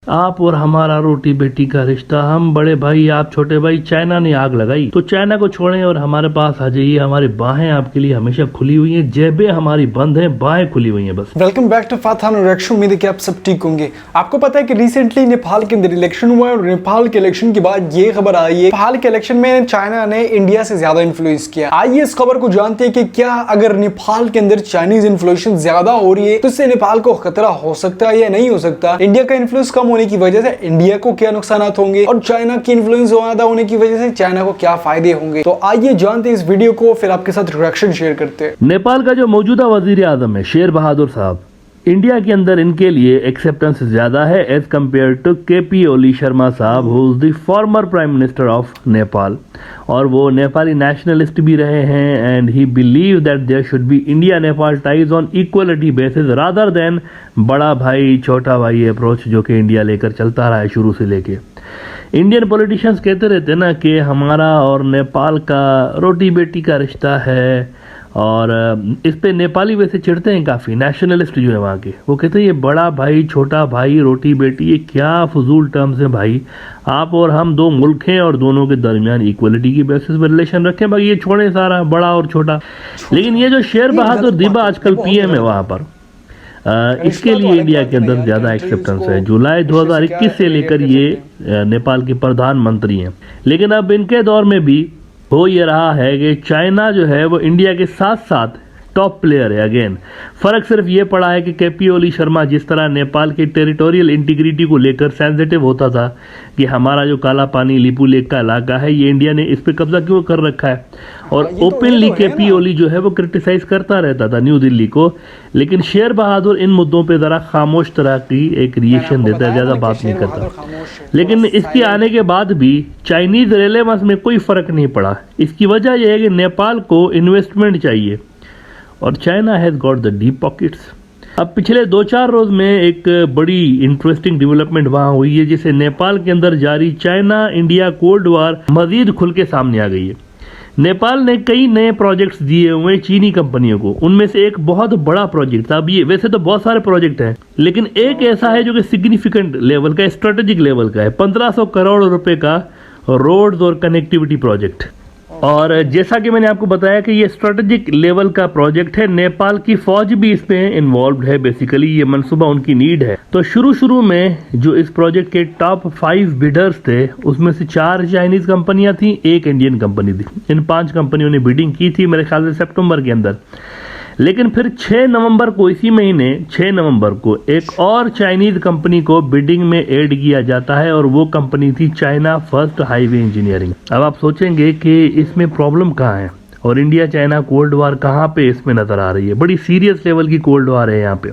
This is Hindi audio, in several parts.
आप और हमारा रोटी बेटी का रिश्ता, हम बड़े भाई आप छोटे भाई। चाइना ने आग लगाई तो चाइना को छोड़ें और हमारे पास आ जाइए। हमारी बाहें आपके लिए हमेशा खुली हुई हैं, जेबें हमारी बंद हैं, बाहें खुली हुई हैं बस। वेलकम बैक टू फाथान रिएक्शन। उम्मीद है कि आप सब ठीक होंगे। आपको पता है कि रिसेंटली नेपाल के अंदर इलेक्शन हुआ है और नेपाल के इलेक्शन के बाद ये खबर आई है नेपाल के इलेक्शन में चाइना ने इंडिया से ज्यादा इन्फ्लुएंस किया। आइए इस खबर को जानते हैं कि क्या अगर नेपाल के अंदर चाइनीज इन्फ्लुएंस ज्यादा हो रही है तो इससे नेपाल को खतरा हो सकता है या नहीं हो सकता। इंडिया का इन्फ्लुएंस कम होने की वजह से इंडिया को क्या नुकसान होंगे और चाइना की इन्फ्लुएंस ज्यादा होने की वजह से चाइना को क्या फायदे होंगे। तो आइए जानते हैं इस वीडियो को, फिर आपके साथ रिएक्शन शेयर करते हैं। नेपाल का जो मौजूदा वजीर आजम है शेर बहादुर साहब, इंडिया के अंदर इनके लिए एक्सेप्टेंस ज्यादा है as compare to KP Oli Sharma साहब who is the former prime minister of Nepal. और वो नेपाली नेशनलिस्ट भी रहे हैं and he believe that there should be India Nepal ties on equality basis rather than बड़ा भाई छोटा भाई अप्रोच जो कि इंडिया लेकर चलता रहा है शुरू से लेके। इंडियन पॉलिटिशियंस कहते रहते हैं ना कि हमारा और नेपाल का रोटी बेटी का रिश्ता है, और इस पे नेपाली वैसे चिढ़ते हैं काफ़ी, नेशनलिस्ट जो है वहाँ के। वो कहते हैं ये बड़ा भाई छोटा भाई रोटी बेटी, ये क्या फजूल टर्म्स है भाई। आप और हम दो मुल्क हैं और दोनों के दरमियान इक्वलिटी की बेसिस पर रिलेशन रखें, बाकी ये छोड़े सारा बड़ा और छोटा। लेकिन ये जो शेर बहादुर दिबा आजकल पीएम है वहाँ पर, इसके लिए इंडिया के अंदर ज़्यादा एक्सेप्टेंस है। जुलाई 2021 से लेकर ये नेपाल के प्रधानमंत्री हैं। लेकिन अब इनके दौर में भी हो ये रहा है कि चाइना जो है वो इंडिया के साथ साथ टॉप प्लेयर है अगेन। फर्क सिर्फ ये पड़ा है कि केपी ओली शर्मा जिस तरह नेपाल के टेरिटोरियल इंटीग्रिटी को लेकर सेंसिटिव होता था कि हमारा जो काला पानी लिपू लेक का इलाका है ये इंडिया ने इस पे कब्जा क्यों कर रखा है, और ओपनली केपी ओली जो है वो क्रिटिसाइज करता रहता था न्यू दिल्ली को। लेकिन शेर बहादुर इन मुद्दों पे ज़रा खामोश तरह की एक रिएक्शन देता है, ज़्यादा बात नहीं करता। लेकिन इसके आने के बाद भी चाइनीज रेलेवेंस में कोई फ़र्क नहीं पड़ा। इसकी वजह यह है कि नेपाल को इन्वेस्टमेंट चाहिए और China has got the deep pockets. अब पिछले 2-4 रोज़ में एक बड़ी इंटरेस्टिंग डेवलपमेंट वहाँ हुई है जिससे नेपाल के अंदर जारी चाइना इंडिया कोल्ड वार मज़ीद खुल के सामने आ गई है। नेपाल ने कई नए प्रोजेक्ट्स दिए हुए चीनी कंपनियों को, उनमें से एक बहुत बड़ा प्रोजेक्ट था। अब ये वैसे तो बहुत सारे प्रोजेक्ट हैं लेकिन एक ऐसा है जो कि सिग्निफिकेंट लेवल का, स्ट्रेटेजिक लेवल का है, 1500 करोड़ रुपए का रोड्स और कनेक्टिविटी प्रोजेक्ट। और जैसा कि मैंने आपको बताया कि ये स्ट्रेटेजिक लेवल का प्रोजेक्ट है, नेपाल की फौज भी इसमें इन्वॉल्व है। बेसिकली ये मनसूबा उनकी नीड है। तो शुरू में जो इस प्रोजेक्ट के टॉप 5 बिडर्स थे उसमें से 4 चाइनीज कंपनियां थी, 1 इंडियन कंपनी थी। इन 5 कंपनियों ने बिडिंग की थी मेरे ख्याल से सितंबर के अंदर। लेकिन फिर 6 नवंबर को, इसी महीने 6 नवंबर को एक और चाइनीज कंपनी को बिडिंग में ऐड किया जाता है और वो कंपनी थी चाइना फर्स्ट हाईवे इंजीनियरिंग। अब आप सोचेंगे कि इसमें प्रॉब्लम कहाँ है और इंडिया चाइना कोल्ड वार कहाँ पे इसमें नजर आ रही है। बड़ी सीरियस लेवल की कोल्ड वार है यहाँ पे।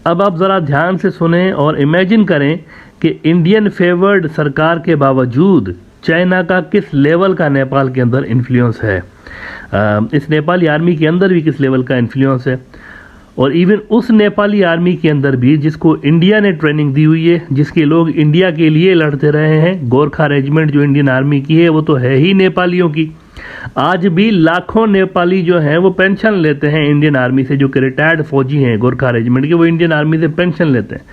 अब आप ज़रा ध्यान से सुने और इमेजिन करें कि इंडियन फेवर्ड सरकार के बावजूद चाइना का किस लेवल का नेपाल के अंदर इन्फ्लुएंस है, इस नेपाली आर्मी के अंदर भी किस लेवल का इन्फ्लुएंस है। और इवन उस नेपाली आर्मी के अंदर भी जिसको इंडिया ने ट्रेनिंग दी हुई है, जिसके लोग इंडिया के लिए लड़ते रहे हैं, गोरखा रेजिमेंट जो इंडियन आर्मी की है वो तो है ही नेपालियों की। आज भी लाखों नेपाली जो हैं वो पेंशन लेते हैं इंडियन आर्मी से, जो कि रिटायर्ड फौजी हैं गोरखा रेजिमेंट के, वो इंडियन आर्मी से पेंशन लेते हैं।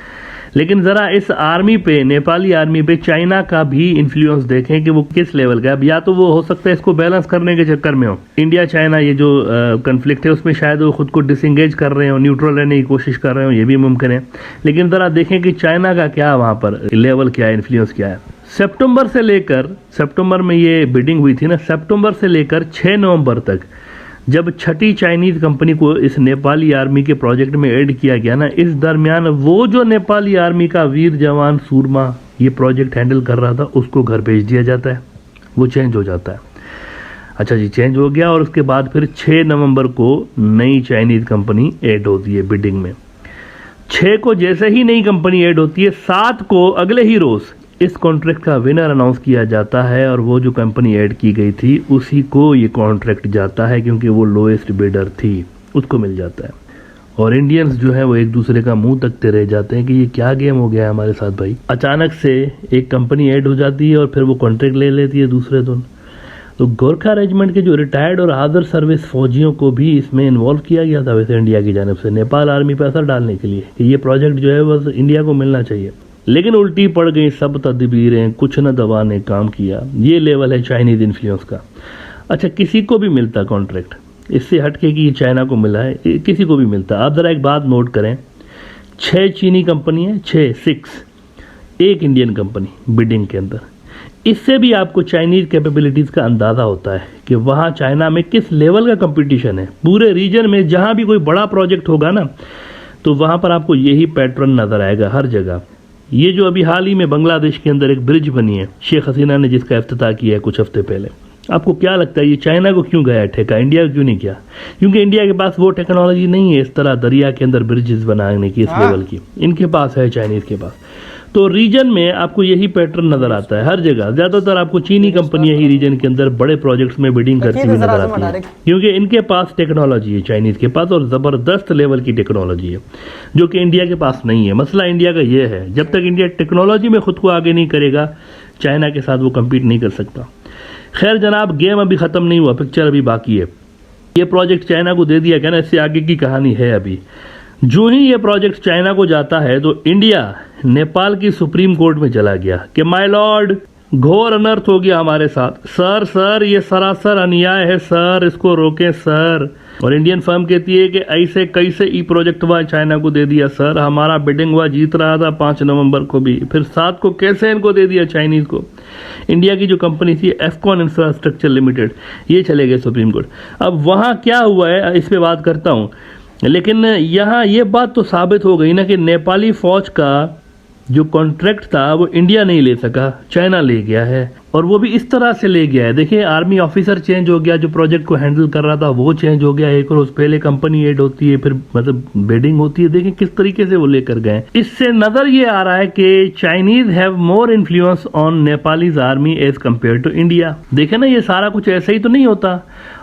लेकिन ज़रा इस आर्मी पे, नेपाली आर्मी पे चाइना का भी इन्फ्लुएंस देखें कि वो किस लेवल का है। अब या तो वो हो सकता है इसको बैलेंस करने के चक्कर में हो, इंडिया चाइना ये जो कन्फ्लिक्ट है उसमें शायद वो खुद को डिसंगेज कर रहे हो, न्यूट्रल रहने की कोशिश कर रहे हो, ये भी मुमकिन है। लेकिन ज़रा देखें कि चाइना का क्या वहाँ पर लेवल क्या है, इन्फ्लुएंस क्या है। सितंबर में ये बिडिंग हुई थी ना, सितंबर से लेकर 6 नवंबर तक जब 6ठी चाइनीज कंपनी को इस नेपाली आर्मी के प्रोजेक्ट में ऐड किया गया ना, इस दरमियान वो जो नेपाली आर्मी का वीर जवान सूरमा ये प्रोजेक्ट हैंडल कर रहा था उसको घर भेज दिया जाता है, वो चेंज हो जाता है। अच्छा जी, चेंज हो गया और उसके बाद फिर 6 नवंबर को नई चाइनीज कंपनी ऐड होती है बिडिंग में। 6 को जैसे ही नई कंपनी ऐड होती है, 7 को अगले ही रोज़ इस कॉन्ट्रैक्ट का विनर अनाउंस किया जाता है और वो जो कंपनी ऐड की गई थी उसी को ये कॉन्ट्रैक्ट जाता है, क्योंकि वो लोएस्ट बिडर थी, उसको मिल जाता है। और इंडियंस जो है वो एक दूसरे का मुंह तकते रह जाते हैं कि ये क्या गेम हो गया है हमारे साथ भाई। अचानक से एक कंपनी ऐड हो जाती है और फिर वो कॉन्ट्रैक्ट ले लेती है दूसरे दिन। तो गोरखा रेजिमेंट के जो रिटायर्ड और अदर सर्विस फौजियों को भी इसमें इन्वॉल्व किया गया था वैसे इंडिया की जानिब से, नेपाल आर्मी पर असर डालने के लिए कि ये प्रोजेक्ट जो है बस इंडिया को मिलना चाहिए। लेकिन उल्टी पड़ गई सब तदबीरें, कुछ न दवा ने काम किया। ये लेवल है चाइनीज इन्फ्लुएंस का। अच्छा, किसी को भी मिलता कॉन्ट्रैक्ट, इससे हटके कि ये चाइना को मिला है, किसी को भी मिलता। आप ज़रा एक बात नोट करें, 6 चीनी कंपनी है, 6, एक इंडियन कंपनी बिडिंग के अंदर। इससे भी आपको चाइनीज़ कैपेबिलिटीज़ का अंदाज़ा होता है कि वहाँ चाइना में किस लेवल का कंपटीशन है। पूरे रीजन में जहाँ भी कोई बड़ा प्रोजेक्ट होगा ना, तो वहाँ पर आपको यही पैटर्न नज़र आएगा हर जगह। ये जो अभी हाल ही में बांग्लादेश के अंदर एक ब्रिज बनी है, शेख हसीना ने जिसका इफ्तिताह किया है कुछ हफ्ते पहले, आपको क्या लगता है ये चाइना को क्यों गया ठेका, इंडिया को क्यों नहीं किया? क्योंकि इंडिया के पास वो टेक्नोलॉजी नहीं है इस तरह दरिया के अंदर ब्रिजेस बनाने की, इस लेवल की इनके पास है, चाइनीज़ के पास। तो रीजन में आपको यही पैटर्न नजर आता है हर जगह। ज़्यादातर आपको चीनी कंपनियां ही रीजन के अंदर बड़े प्रोजेक्ट्स में बिडिंग करती हुई नजर आती हैं, क्योंकि इनके पास टेक्नोलॉजी है चाइनीज़ के पास, और ज़बरदस्त लेवल की टेक्नोलॉजी है जो कि इंडिया के पास नहीं है। मसला इंडिया का ये है, जब तक इंडिया टेक्नोलॉजी में खुद को आगे नहीं करेगा, चाइना के साथ वो कम्पीट नहीं कर सकता। खैर जनाब, गेम अभी ख़त्म नहीं हुआ, पिक्चर अभी बाकी है। ये प्रोजेक्ट चाइना को दे दिया क्या ना, इससे आगे की कहानी है अभी। जो ही ये प्रोजेक्ट चाइना को जाता है तो इंडिया नेपाल की सुप्रीम कोर्ट में चला गया कि माय लॉर्ड, घोर अनर्थ हो गया हमारे साथ। सर ये सरासर अन्याय है सर, इसको रोकें सर। और इंडियन फर्म कहती है कि ऐसे कैसे ई प्रोजेक्ट हुआ चाइना को दे दिया सर, हमारा बिडिंग हुआ, जीत रहा था 5 नवंबर को भी, फिर 7 को कैसे इनको दे दिया चाइनीज़ को। इंडिया की जो कंपनी थी एफकॉन इंफ्रास्ट्रक्चर लिमिटेड, ये चले गए सुप्रीम कोर्ट। अब वहाँ क्या हुआ है इस पर बात करता हूँ, लेकिन यहाँ ये बात तो साबित हो गई ना कि नेपाली फ़ौज का जो कॉन्ट्रैक्ट था वो इंडिया नहीं ले सका, चाइना ले गया है। और वो भी इस तरह से ले गया है, देखिए आर्मी ऑफिसर चेंज हो गया, जो प्रोजेक्ट को हैंडल कर रहा था वो चेंज हो गया, एक रोज पहले कंपनी ऐड होती है, फिर मतलब बिडिंग होती है। देखिए किस तरीके से वो लेकर गए। इससे नजर ये आ रहा है कि Chinese have more influence on Nepalese army as compare to India. देखे ना, ये सारा कुछ ऐसे ही तो नहीं होता।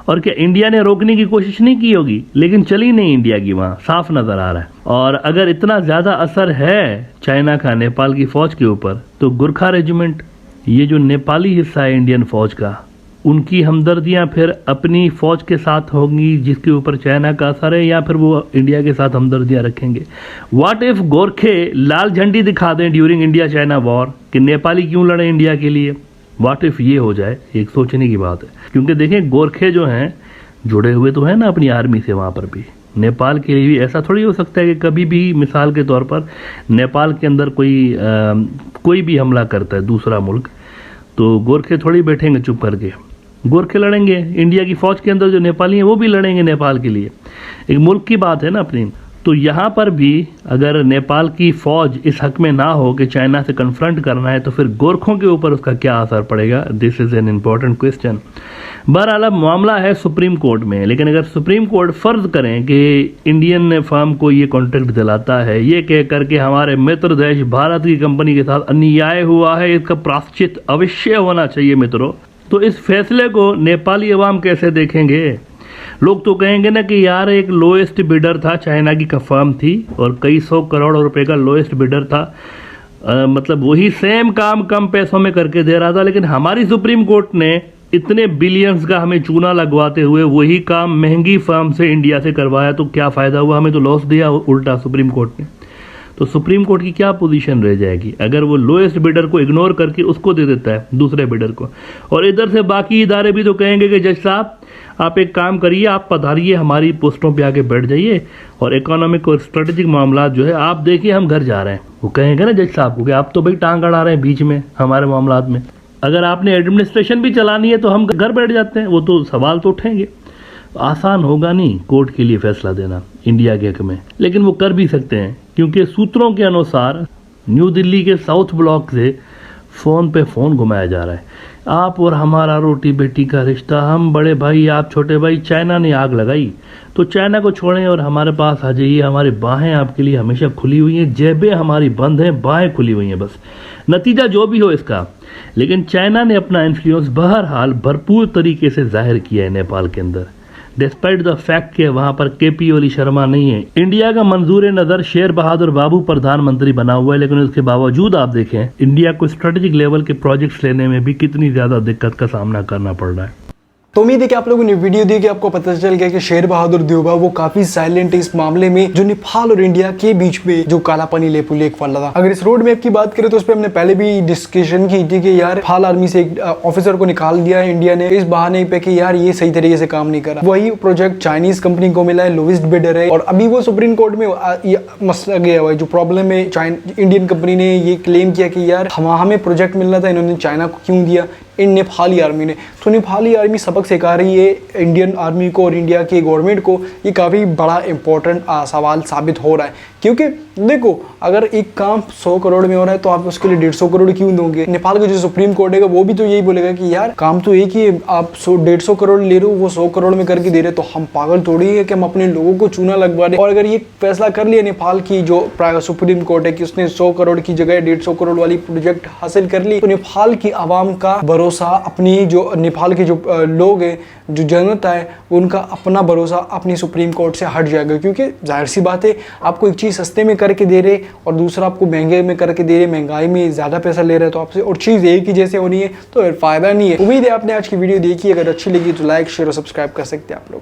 और क्या इंडिया ने रोकने की कोशिश नहीं की होगी, लेकिन चली नहीं इंडिया की, वहाँ साफ नजर आ रहा है। और अगर इतना ज्यादा असर है चाइना का नेपाल की फौज के ऊपर, तो गुरखा रेजिमेंट, ये जो नेपाली हिस्सा है इंडियन फौज का, उनकी हमदर्दियां फिर अपनी फौज के साथ होंगी जिसके ऊपर चाइना का असर है, या फिर वो इंडिया के साथ हमदर्दियां रखेंगे। व्हाट इफ गोरखे लाल झंडी दिखा दें ड्यूरिंग इंडिया चाइना वॉर कि नेपाली क्यों लड़े इंडिया के लिए? व्हाट इफ ये हो जाए, एक सोचने की बात है। क्योंकि देखें गोरखे जो हैं जुड़े हुए तो हैं ना अपनी आर्मी से वहाँ पर भी। नेपाल के लिए भी ऐसा थोड़ी हो सकता है कि कभी भी मिसाल के तौर पर नेपाल के अंदर कोई भी हमला करता है दूसरा मुल्क, तो गोरखे थोड़ी बैठेंगे चुप करके, गोरखे लड़ेंगे। इंडिया की फ़ौज के अंदर जो नेपाली हैं वो भी लड़ेंगे नेपाल के लिए, एक मुल्क की बात है ना अपनी। तो यहाँ पर भी अगर नेपाल की फ़ौज इस हक में ना हो कि चाइना से कन्फ्रंट करना है, तो फिर गोरखों के ऊपर उसका क्या असर पड़ेगा? This is an important question. बहरहाल अब मामला है सुप्रीम कोर्ट में, लेकिन अगर सुप्रीम कोर्ट फ़र्ज़ करें कि इंडियन फर्म को ये कॉन्ट्रैक्ट दिलाता है, ये कह करके हमारे मित्र देश भारत की कंपनी के साथ अन्याय हुआ है, इसका प्रायश्चित अवश्य होना चाहिए मित्रों, तो इस फैसले को नेपाली अवाम कैसे देखेंगे? लोग तो कहेंगे ना कि यार एक लोएस्ट बिडर था, चाइना की फर्म थी और कई 100 करोड़ रुपए का लोएस्ट बिडर था, मतलब वही सेम काम कम पैसों में करके दे रहा था, लेकिन हमारी सुप्रीम कोर्ट ने इतने बिलियंस का हमें चूना लगवाते हुए वही काम महंगी फर्म से इंडिया से करवाया, तो क्या फ़ायदा हुआ? हमें तो लॉस दिया उल्टा सुप्रीम कोर्ट ने। तो सुप्रीम कोर्ट की क्या पोजीशन रह जाएगी अगर वो लोएस्ट बिडर को इग्नोर करके उसको दे देता है दूसरे बिडर को? और इधर से बाकी इदारे भी तो कहेंगे कि जज साहब आप एक काम करिए, आप पधारिए, हमारी पोस्टों पे आके बैठ जाइए और इकोनॉमिक और स्ट्रेटेजिक मामला जो है आप देखिए, हम घर जा रहे हैं। वो कहेंगे ना जज साहब को कि आप तो भाई टांग अड़ा रहे हैं बीच में हमारे मामला में, अगर आपने एडमिनिस्ट्रेशन भी चलानी है तो हम घर बैठ जाते हैं। वो तो सवाल तो उठेंगे। आसान होगा नहीं कोर्ट के लिए फैसला देना इंडिया के हक में, लेकिन वो कर भी सकते हैं, क्योंकि सूत्रों के अनुसार न्यू दिल्ली के साउथ ब्लॉक से फ़ोन पे फ़ोन घुमाया जा रहा है। आप और हमारा रोटी बेटी का रिश्ता, हम बड़े भाई आप छोटे भाई, चाइना ने आग लगाई तो चाइना को छोड़ें और हमारे पास आ जाइए, हमारी बाहें आपके लिए हमेशा खुली हुई हैं, जेबें हमारी बंद हैं, बाहें खुली हुई हैं। बस नतीजा जो भी हो इसका, लेकिन चाइना ने अपना इन्फ्लुएंस बहरहाल भरपूर तरीके से जाहिर किया है नेपाल के अंदर, डिस्पाइट द फैक्ट के वहाँ पर केपी ओली शर्मा नहीं है। इंडिया का मंजूर नज़र शेर बहादुर बाबू प्रधानमंत्री बना हुआ है, लेकिन उसके बावजूद आप देखें इंडिया को स्ट्रेटेजिक लेवल के प्रोजेक्ट्स लेने में भी कितनी ज़्यादा दिक्कत का सामना करना पड़ रहा है। तो उम्मीद है कि आप लोगों ने वीडियो देखी, आपको पता चल गया कि शेर बहादुर देवबा वो काफी साइलेंट है इस मामले में जो नेपाल और इंडिया के बीच में जो काला पानी लेपू लेक वाला था। अगर इस रोड मैप की बात करें तो उस पर हमने पहले भी डिस्कशन की थी कि यार नेपाल आर्मी से एक ऑफिसर को निकाल दिया है इंडिया ने इस बहाने पे कि यार ये सही तरीके से काम नहीं कर रहा। वही प्रोजेक्ट चाइनीज कंपनी को मिला है, लोवेस्ट बिडर है, और अभी वो सुप्रीम कोर्ट में मसला गया हुआ है। जो प्रॉब्लम है, इंडियन कंपनी ने ये क्लेम किया कि यार हमें प्रोजेक्ट मिलना था, इन्होंने चाइना को क्यों दिया, इन नेपाली आर्मी ने। तो नेपाली आर्मी सबक सिखा रही है इंडियन आर्मी को और इंडिया की गवर्नमेंट को। ये काफ़ी बड़ा इंपॉर्टेंट सवाल साबित हो रहा है, क्योंकि देखो अगर एक काम 100 करोड़ में हो रहा है तो आप उसके लिए 150 करोड़ क्यों दोगे। नेपाल का जो सुप्रीम कोर्ट है वो भी तो यही बोलेगा कि यार काम तो एक ही है, आप 150 करोड़ ले रहे हो, वो 100 करोड़ में करके दे रहे, तो हम पागल थोड़ी है कि हम अपने लोगों को चूना लगवा रहे। और अगर ये फैसला कर लिया नेपाल की जो सुप्रीम कोर्ट है कि उसने 100 करोड़ की जगह 150 करोड़ वाली प्रोजेक्ट हासिल कर ली, तो नेपाल की आवाम का भरोसा, अपनी जो नेपाल के जो लोग हैं, जो जनता है, उनका अपना भरोसा अपनी सुप्रीम कोर्ट से हट जाएगा। क्योंकि जाहिर सी बात है, आपको एक चीज़ सस्ते में करके दे रहे और दूसरा आपको महंगे में करके दे रहे, महंगाई में ज़्यादा पैसा ले रहे, तो आपसे और चीज़ एक ही जैसे होनी है तो फायदा नहीं है। उम्मीद है आपने आज की वीडियो देखी, अगर अच्छी लगी तो लाइक शेयर और सब्सक्राइब कर सकते हैं आप लोग।